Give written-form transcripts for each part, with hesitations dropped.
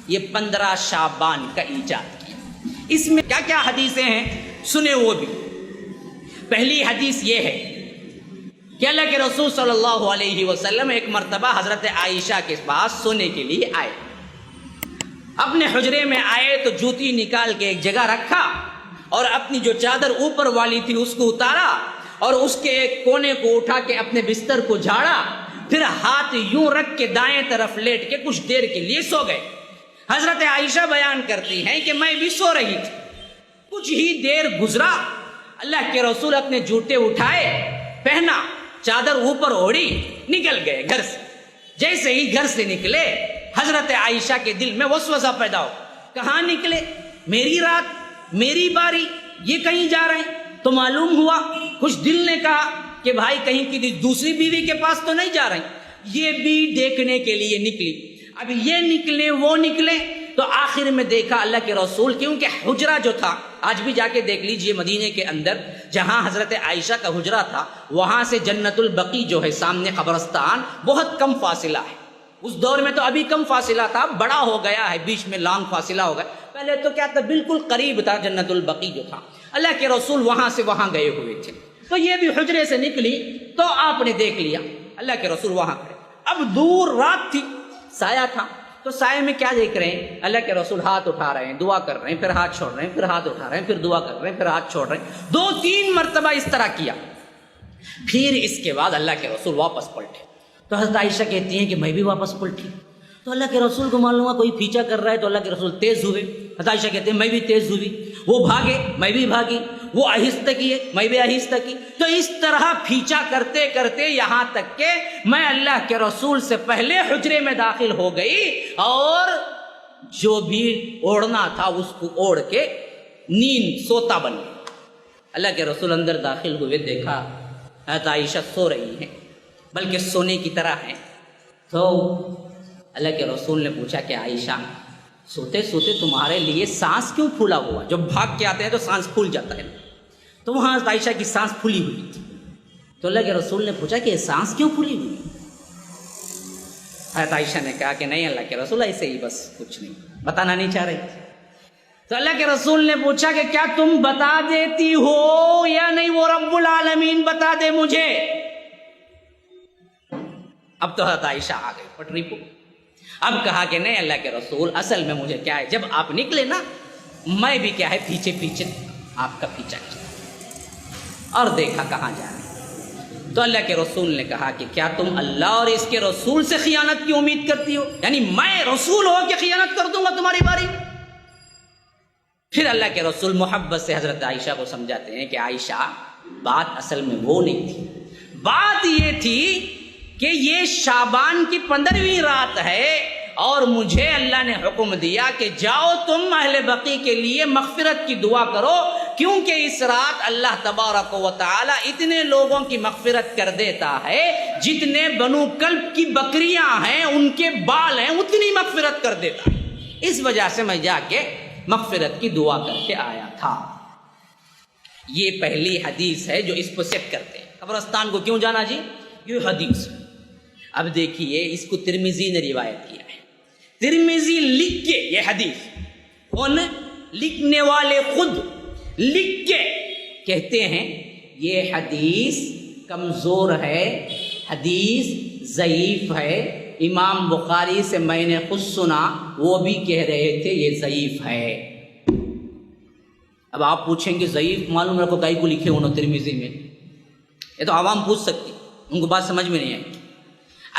یہ 15 شعبان کا ایجاد کیا۔ اس میں کیا کیا حدیثیں ہیں سنے وہ بھی۔ پہلی حدیث یہ ہے کہ اللہ کے رسول صلی اللہ علیہ وسلم ایک مرتبہ حضرت عائشہ کے پاس سونے کے لیے آئے۔ اپنے حجرے میں آئے تو جوتی نکال کے ایک جگہ رکھا اور اپنی جو چادر اوپر والی تھی اس کو اتارا اور اس کے ایک کونے کو اٹھا کے اپنے بستر کو جھاڑا، پھر ہاتھ یوں رکھ کے دائیں طرف لیٹ کے کچھ دیر کے لیے سو گئے۔ حضرت عائشہ بیان کرتی ہیں کہ میں بھی سو رہی تھی، کچھ ہی دیر گزرا، اللہ کے رسول اپنے جوتے اٹھائے، پہنا، چادر اوپر اوڑی، نکل گئے گھر سے۔ جیسے ہی گھر سے نکلے حضرت عائشہ کے دل میں وسوسہ پیدا ہو، کہاں نکلے؟ میری رات، میری باری، یہ کہیں جا رہے ہیں؟ تو معلوم ہوا کچھ دل نے کہا کہ بھائی کہیں کی دوسری بیوی کے پاس تو نہیں جا رہے ہیں۔ یہ بھی دیکھنے کے لیے نکلی۔ اب یہ نکلے وہ نکلے تو آخر میں دیکھا اللہ کے رسول، کیونکہ حجرہ جو تھا، آج بھی جا کے دیکھ لیجئے مدینے کے اندر جہاں حضرت عائشہ کا حجرہ تھا وہاں سے جنت البقیع جو ہے سامنے قبرستان بہت کم فاصلہ ہے۔ اس دور میں تو ابھی کم فاصلہ تھا، بڑا ہو گیا ہے، بیچ میں لانگ فاصلہ ہو گیا، پہلے تو کیا تھا بالکل قریب تھا جنت البقیع جو تھا۔ اللہ کے رسول وہاں سے وہاں گئے ہوئے تھے، تو یہ بھی حجرے سے نکلی تو آپ نے دیکھ لیا اللہ کے رسول وہاں کھڑے۔ اب دور رات تھی، سایہ تھا، تو سائے میں کیا دیکھ رہے ہیں؟ اللہ کے رسول ہاتھ اٹھا رہے ہیں، دعا کر رہے ہیں، پھر ہاتھ چھوڑ رہے ہیں، پھر ہاتھ اٹھا رہے ہیں، پھر دعا کر رہے ہیں، پھر ہاتھ چھوڑ رہے ہیں، 2-3 مرتبہ اس طرح کیا۔ پھر اس کے بعد اللہ کے رسول واپس پلٹے تو حضرت عائشہ کہتی ہیں کہ میں بھی واپس پلٹی، تو اللہ کے رسول کو معلوم ہوا کوئی پیچھا کر رہا ہے، تو اللہ کے رسول تیز ہوئے۔ حضرت عائشہ کہتے ہیں میں بھی تیز ہوئی، وہ بھاگے میں بھی بھاگی، وہ آہستہ کیے میں بھی آہستہ کی، تو اس طرح پیچھا کرتے کرتے یہاں تک کہ میں اللہ کے رسول سے پہلے حجرے میں داخل ہو گئی اور جو بھی اوڑھنا تھا اس کو اوڑھ کے نیند سوتا بن گئی۔ اللہ کے رسول اندر داخل ہوئے، دیکھا حضرت عائشہ سو رہی ہیں، بلکہ سونے کی طرح ہیں۔ تو اللہ کے رسول نے پوچھا کہ عائشہ سوتے سوتے تمہارے لیے سانس کیوں پھولا ہوا؟ جب بھاگ کے آتے ہیں تو سانس پھول جاتا ہے، تو وہاں عائشہ کی سانس پھولی ہوئی تھی۔ تو اللہ کے رسول نے پوچھا کہ سانس کیوں پھولی ہوئی؟ حضرت عائشہ نے کہا کہ نہیں اللہ کے رسول ایسے ہی، بس کچھ نہیں، بتانا نہیں چاہ رہی۔ تو اللہ کے رسول نے پوچھا کہ کیا تم بتا دیتی ہو یا نہیں، وہ رب العالمین بتا دے مجھے۔ اب تو حضرت عائشہ آ گئی پٹری کو، اب کہا کہ نہیں اللہ کے رسول اصل میں مجھے کیا ہے، جب آپ نکلے نا میں بھی کیا ہے پیچھے پیچھے آپ کا پیچھا کیا اور دیکھا کہاں جا رہے۔ تو اللہ کے رسول نے کہا کہ کیا تم اللہ اور اس کے رسول سے خیانت کی امید کرتی ہو؟ یعنی میں رسول ہو کے خیانت کر دوں گا تمہاری باری؟ پھر اللہ کے رسول محبت سے حضرت عائشہ کو سمجھاتے ہیں کہ عائشہ بات اصل میں وہ نہیں تھی، بات یہ تھی کہ یہ شعبان کی 15ویں رات ہے اور مجھے اللہ نے حکم دیا کہ جاؤ تم اہل بقیع کے لیے مغفرت کی دعا کرو، کیونکہ اس رات اللہ تبارک و تعالی اتنے لوگوں کی مغفرت کر دیتا ہے جتنے بنو کلب کی بکریاں ہیں ان کے بال ہیں اتنی مغفرت کر دیتا ہے۔ اس وجہ سے میں جا کے مغفرت کی دعا کر کے آیا تھا۔ یہ پہلی حدیث ہے جو اس کو سیٹ کرتے ہیں۔ قبرستان کو کیوں جانا جی؟ یہ حدیث۔ اب دیکھیے اس کو ترمذی نے روایت کیا ہے، ترمذی لکھ کے، یہ حدیث کون لکھنے والے خود لکھ کے کہتے ہیں یہ حدیث کمزور ہے، حدیث ضعیف ہے۔ امام بخاری سے میں نے خود سنا، وہ بھی کہہ رہے تھے یہ ضعیف ہے۔ اب آپ پوچھیں گے ضعیف معلوم رکھو کئی کو لکھے انہوں ترمذی میں، یہ تو عوام پوچھ سکتی، ان کو بات سمجھ میں نہیں آئی۔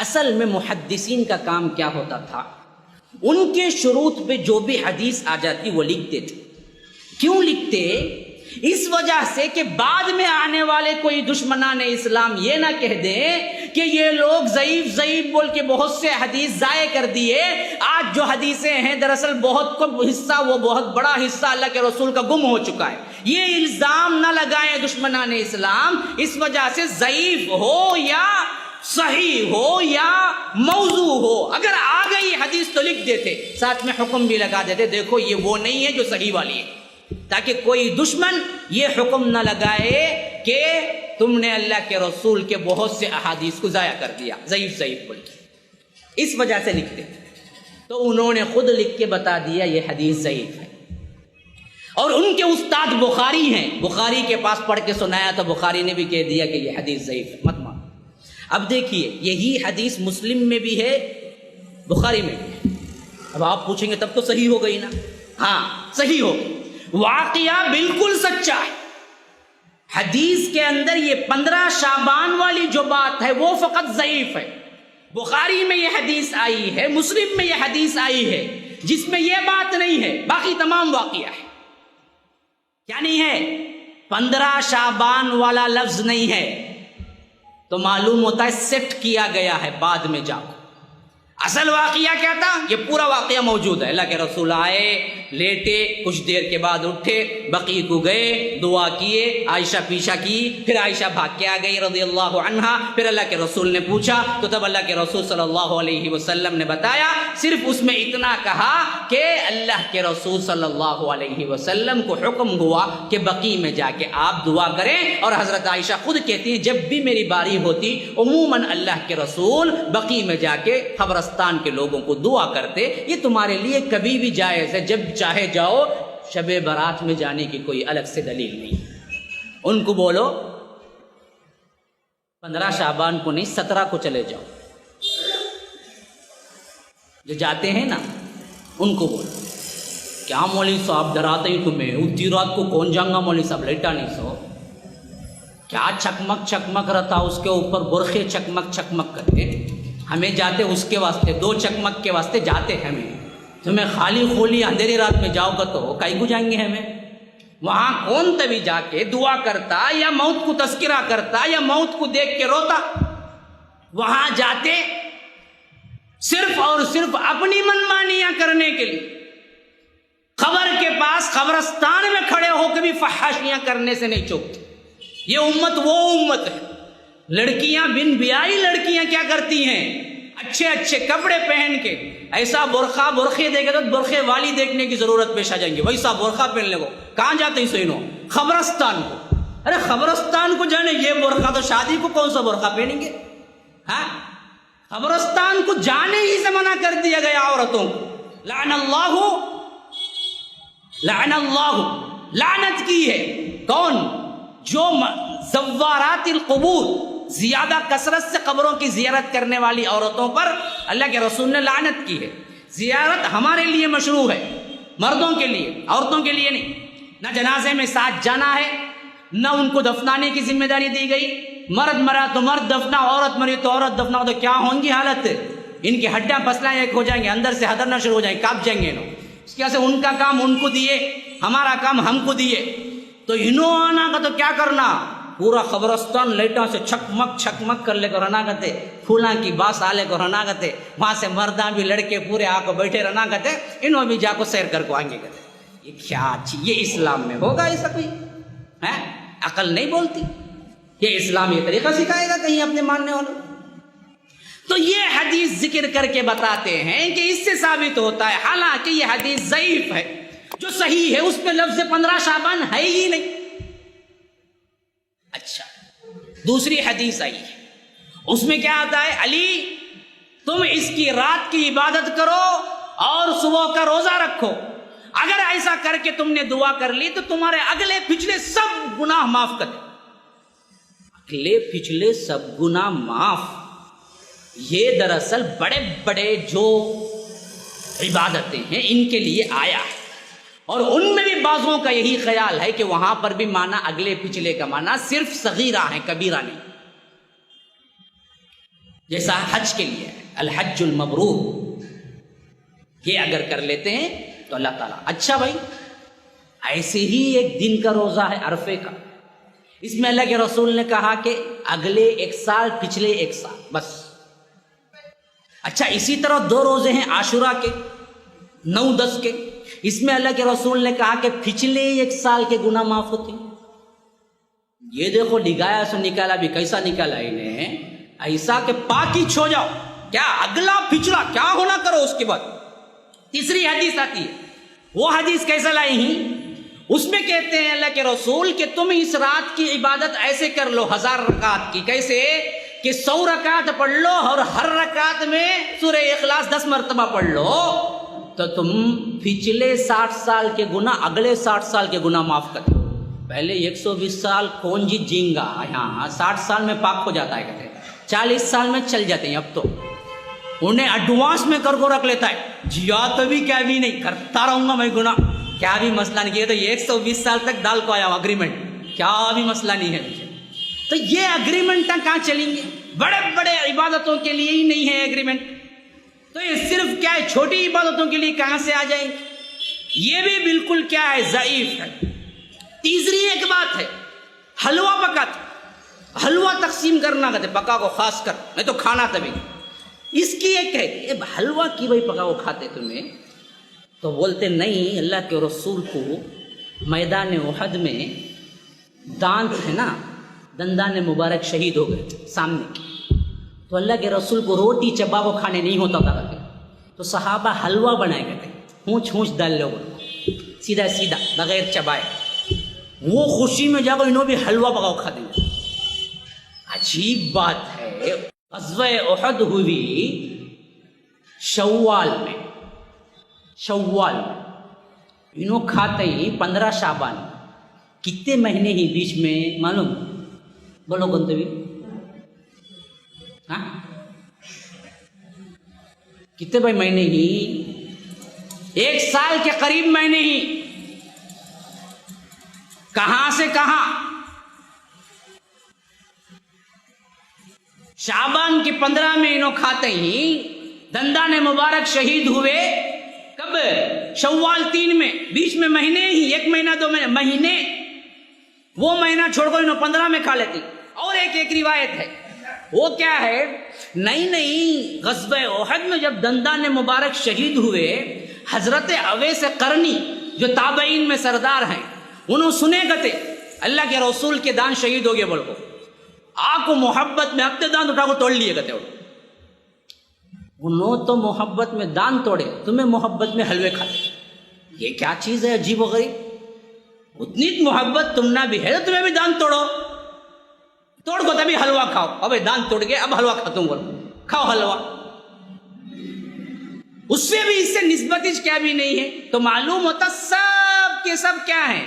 اصل میں محدثین کا کام کیا ہوتا تھا، ان کے شروط پہ جو بھی حدیث آ جاتی وہ لکھتے تھے۔ کیوں لکھتے؟ اس وجہ سے کہ بعد میں آنے والے کوئی دشمنان اسلام یہ نہ کہہ دیں کہ یہ لوگ ضعیف ضعیف بول کے بہت سے حدیث ضائع کر دیے، آج جو حدیثیں ہیں دراصل بہت کم حصہ، وہ بہت بڑا حصہ اللہ کے رسول کا گم ہو چکا ہے۔ یہ الزام نہ لگائیں دشمنان اسلام، اس وجہ سے ضعیف ہو یا صحیح ہو یا موضوع ہو، اگر آ گئی حدیث تو لکھ دیتے، ساتھ میں حکم بھی لگا دیتے دیکھو یہ وہ نہیں ہے جو صحیح والی ہے، تاکہ کوئی دشمن یہ حکم نہ لگائے کہ تم نے اللہ کے رسول کے بہت سے احادیث کو ضائع کر دیا ضعیف ضعیف بول کے۔ اس وجہ سے لکھتے۔ تو انہوں نے خود لکھ کے بتا دیا یہ حدیث ضعیف ہے، اور ان کے استاد بخاری ہیں، بخاری کے پاس پڑھ کے سنایا تو بخاری نے بھی کہہ دیا کہ یہ حدیث ضعیف ہے، مت مان۔ اب دیکھیے یہی حدیث مسلم میں بھی ہے، بخاری میں بھی ہے۔ اب آپ پوچھیں گے تب تو صحیح ہو گئی نا؟ ہاں صحیح ہو گئی، واقعہ بالکل سچا ہے۔ حدیث کے اندر یہ 15 شعبان والی جو بات ہے وہ فقط ضعیف ہے۔ بخاری میں یہ حدیث آئی ہے، مسلم میں یہ حدیث آئی ہے جس میں یہ بات نہیں ہے، باقی تمام واقعہ ہے۔ کیا نہیں ہے؟ 15 شعبان والا لفظ نہیں ہے، تو معلوم ہوتا ہے سیٹ کیا گیا ہے بعد میں جا کر۔ اصل واقعہ کیا تھا؟ یہ پورا واقعہ موجود ہے۔ اللہ کے رسول آئے، لیٹے، کچھ دیر کے بعد اٹھے، بقیع کو گئے، دعا کیے، عائشہ پیچھا کی، پھر عائشہ بھاگ کے آ گئی رضی اللہ عنہا، پھر اللہ کے رسول نے پوچھا تو تب اللہ کے رسول صلی اللہ علیہ وسلم نے بتایا، صرف اس میں اتنا کہا کہ اللہ کے رسول صلی اللہ علیہ وسلم کو حکم ہوا کہ بقیع میں جا کے آپ دعا کریں، اور حضرت عائشہ خود کہتی ہیں جب بھی میری باری ہوتی عموماً اللہ کے رسول بقیع میں جا کے قبرستان کے لوگوں کو دعا کرتے۔ یہ تمہارے لیے کبھی بھی جائز ہے، جب چاہے جاؤ، شب برات میں جانے کی کوئی الگ سے دلیل نہیں۔ ان کو بولو 15 شعبان کو نہیں 17 کو چلے جاؤ، جو جاتے ہیں نا ان کو بولو کیا مولوی صاحب ڈراتے ہی تمہیں، اتنی رات کو کون جائیں گا مولوی صاحب، لیٹا نہیں سو، کیا چکمک چکمک رہتا اس کے اوپر، برقعے چکمک چکمک کرتے، ہمیں جاتے اس کے واسطے، 2 چکمک کے واسطے جاتے ہمیں، تمہیں خالی خولی اندھیری رات میں جاؤ گا تو کائی کو جائیں گے ہمیں؟ وہاں کون تبھی جا کے دعا کرتا یا موت کو تذکرہ کرتا یا موت کو دیکھ کے روتا؟ وہاں جاتے صرف اور صرف اپنی منمانیاں کرنے کے لیے، قبر کے پاس قبرستان میں کھڑے ہو کے بھی فحاشیاں کرنے سے نہیں چوکتے۔ یہ امت وہ امت ہے، لڑکیاں بن بیائی لڑکیاں کیا کرتی ہیں، اچھے اچھے کپڑے پہن کے، ایسا برقعے دیکھے تو برقعے والی دیکھنے کی ضرورت پیش آ جائیں گی، ویسا برقعہ پہننے کو کہاں جاتے ہیں سوئنو؟ قبرستان کو۔ ارے قبرستان کو جانے یہ برقعہ، تو شادی کو کون سا برقعہ پہنیں گے؟ ہاں، قبرستان کو جانے ہی سے منع کر دیا گیا عورتوں کو۔ لعن اللہ، لعنت کی ہے کون؟ جو زوارات القبور، زیادہ کثرت سے قبروں کی زیارت کرنے والی عورتوں پر اللہ کے رسول نے لعنت کی ہے۔ زیارت ہمارے لیے مشروع ہے، مردوں کے لیے، عورتوں کے لیے نہیں۔ نہ جنازے میں ساتھ جانا ہے، نہ ان کو دفنانے کی ذمہ داری دی گئی۔ مرد مرا تو مرد دفنا، عورت مری تو عورت دفنا، تو کیا ہوں گی حالت؟ ان کی ہڈیاں پسلیں ایک ہو جائیں گے، اندر سے حدرنا شروع ہو جائیں گے، کاپ جائیں گے انہوں۔ اس کی وجہ سے ان کا کام ان کو دیے، ہمارا کام ہم کو دیے، تو انہوں آنا کا تو کیا کرنا؟ پورا قبرستان لیٹوں سے چھکمک چھکمک کر لے کر رہنا کرتے، پھولاں کی باس آلے کو رہنا کرتے، وہاں سے مرداں بھی لڑکے پورے آ کو بیٹھے رہنا کرتے، انہوں بھی جا کو سیر کر کو آئیں گے کرتے۔ یہ کیا چیز؟ یہ اسلام میں ہوگا ایسا کوئی؟ ہے عقل نہیں بولتی؟ یہ اسلام یہ طریقہ سکھائے گا کہیں اپنے ماننے والوں؟ تو یہ حدیث ذکر کر کے بتاتے ہیں کہ اس سے ثابت ہوتا ہے، حالانکہ یہ حدیث ضعیف ہے، جو صحیح ہے اس میں لفظ 15 شعبان ہے ہی نہیں۔ اچھا، دوسری حدیث آئی ہے، اس میں کیا آتا ہے؟ علی تم اس کی رات کی عبادت کرو اور صبح کا روزہ رکھو، اگر ایسا کر کے تم نے دعا کر لی تو تمہارے اگلے پچھلے سب گناہ معاف کر دے۔ اگلے پچھلے سب گناہ معاف، یہ دراصل بڑے بڑے جو عبادتیں ہیں ان کے لیے آیا ہے، اور ان میں بھی بعضوں کا یہی خیال ہے کہ وہاں پر بھی معنی اگلے پچھلے کا معنی صرف صغیرہ ہے، کبیرہ نہیں۔ جیسا حج کے لیے الحج المبرور، یہ اگر کر لیتے ہیں تو اللہ تعالیٰ۔ اچھا بھائی، ایسے ہی ایک دن کا روزہ ہے عرفے کا، اس میں اللہ کے رسول نے کہا کہ اگلے 1 سال پچھلے 1 سال بس۔ اچھا، اسی طرح 2 روزے ہیں عاشورہ کے 9-10 کے، اس میں اللہ کے رسول نے کہا کہ پچھلے 1 سال کے گناہ معاف ہوتے ہیں۔ یہ دیکھو ڈگایا سو نکالا بھی کیسا نکالا انہیں، ایسا کہ پاکی چھو جاؤ، کیا اگلا پچھلا کیا ہونا کرو۔ اس کے بعد تیسری حدیث آتی ہے، وہ حدیث کیسا لائی ہیں؟ اس میں کہتے ہیں اللہ کے رسول کہ تم اس رات کی عبادت ایسے کر لو 1000 رکعت کی، کیسے کہ 100 رکعت پڑھ لو اور ہر رکعت میں سورہ اخلاص 10 مرتبہ پڑھ لو تو تم پچھلے 60 سال کے گناہ اگلے 60 سال کے گناہ معاف کر دو. پہلے 120 سال کون جیں گا یہاں، 60 سال میں پاک ہو جاتا ہے کہتے ہیں، 40 سال میں چل جاتے ہیں. اب تو انہیں ایڈوانس میں کر کو رکھ لیتا ہے، جیا تو بھی کیا بھی نہیں کرتا رہوں گا میں گناہ، کیا بھی مسئلہ نہیں کیا. تو 120 سال تک ڈال کو آیا ہوں اگریمنٹ، کیا بھی مسئلہ نہیں ہے مجھے. تو یہ اگریمنٹ کہاں چلیں گے؟ بڑے بڑے عبادتوں کے لیے ہی نہیں ہے اگریمنٹ، تو یہ صرف کیا ہے چھوٹی عبادتوں کے لیے کہاں سے آ جائیں گے؟ یہ بھی بالکل کیا ہے ضعیف ہے. تیسری ایک بات ہے حلوہ پکاتے، حلوہ تقسیم کرنا کہتے پکا کو خاص کر، نہیں تو کھانا تبھی. اس کی ایک ہے کہ حلوہ کی بھائی پکا کو کھاتے تمہیں، تو بولتے نہیں اللہ کے رسول کو میدان احد میں دانت ہے نا، دندان مبارک شہید ہو گئے سامنے، تو اللہ کے رسول کو روٹی چبا کو کھانے نہیں ہوتا تھا کہتے، تو صحابہ حلوہ بنائے کہتے، ہونچ ہونچ ڈال لو سیدھا سیدھا بغیر چبائے. وہ خوشی میں جا کر انہوں بھی حلوہ پکاؤ کھا دیں. عجیب بات ہے، غزوہ احد ہوئی شوال میں، انہوں کھاتے ہی 15 شعبان. کتنے مہینے ہی بیچ میں معلوم؟ بولو گنتے بھی ہاں کتنے بھائی مہینے ہی؟ 1 سال کے قریب مہینے ہی. کہاں سے کہاں؟ شعبان کی 15 میں انہوں کھاتے ہی دندان مبارک شہید ہوئے. کب؟ شوال 3 میں، بیچ میں مہینے ہی، 1 مہینہ 2 مہینے، وہ مہینہ چھوڑ کر انہوں 15 میں کھا لیتی. اور ایک روایت ہے، وہ کیا ہے، نہیں غزوہ احد میں جب دندان مبارک شہید ہوئے، حضرت اویس قرنی جو تابعین میں سردار ہیں، انہوں سنے گتے اللہ کے رسول کے دان شہید ہو گئے بول کو، آپ کو محبت میں اپنے دان اٹھا کو توڑ لیے گتے. انہوں تو محبت میں دان توڑے، تمہیں محبت میں حلوے کھاتے. یہ کیا چیز ہے عجیب و غریب؟ اتنی محبت تم نہ بھی ہے تو تمہیں بھی دان توڑو، توڑ کو تبھی حلوہ کھاؤ. ابے دان توڑ گئے اب حلوہ کھاتا ہوں، بولو کھاؤ حلوہ. اس سے بھی اس سے نسبت کیا بھی نہیں ہے. تو معلوم ہوتا سب کے سب کیا ہیں،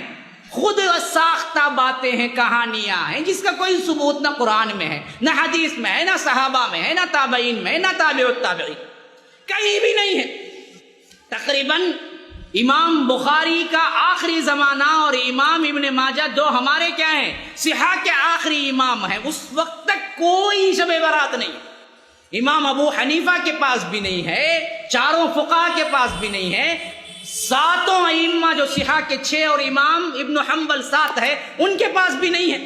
خود ساختہ باتیں ہیں، کہانیاں ہیں جس کا کوئی ثبوت نہ قرآن میں ہے، نہ حدیث میں ہے، نہ صحابہ میں ہے، نہ تابعین میں ہے، نہ تابع التابعین، کہیں بھی نہیں ہے. تقریباً امام بخاری کا آخری زمانہ اور امام ابن ماجہ دو ہمارے کیا ہیں، صحاح کے آخری امام ہیں، اس وقت تک کوئی شب برات نہیں. امام ابو حنیفہ کے پاس بھی نہیں ہے، چاروں فقہا کے پاس بھی نہیں ہے، 7 ائمہ جو صحاح کے 6 اور امام ابن حنبل 7 ہے ان کے پاس بھی نہیں ہے.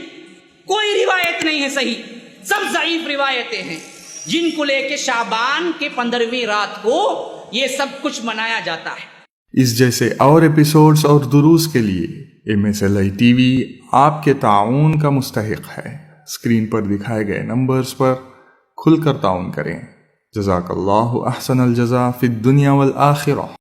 کوئی روایت نہیں ہے صحیح، سب ضعیف روایتیں ہیں جن کو لے کے شعبان کے 15ویں رات کو یہ سب کچھ منایا جاتا ہے. اس جیسے اور ایپیسوڈز اور دروس کے لیے MSLI TV آپ کے تعاون کا مستحق ہے. اسکرین پر دکھائے گئے نمبرز پر کھل کر تعاون کریں. جزاک اللہ احسن الجزا فی الدنیا والآخرہ.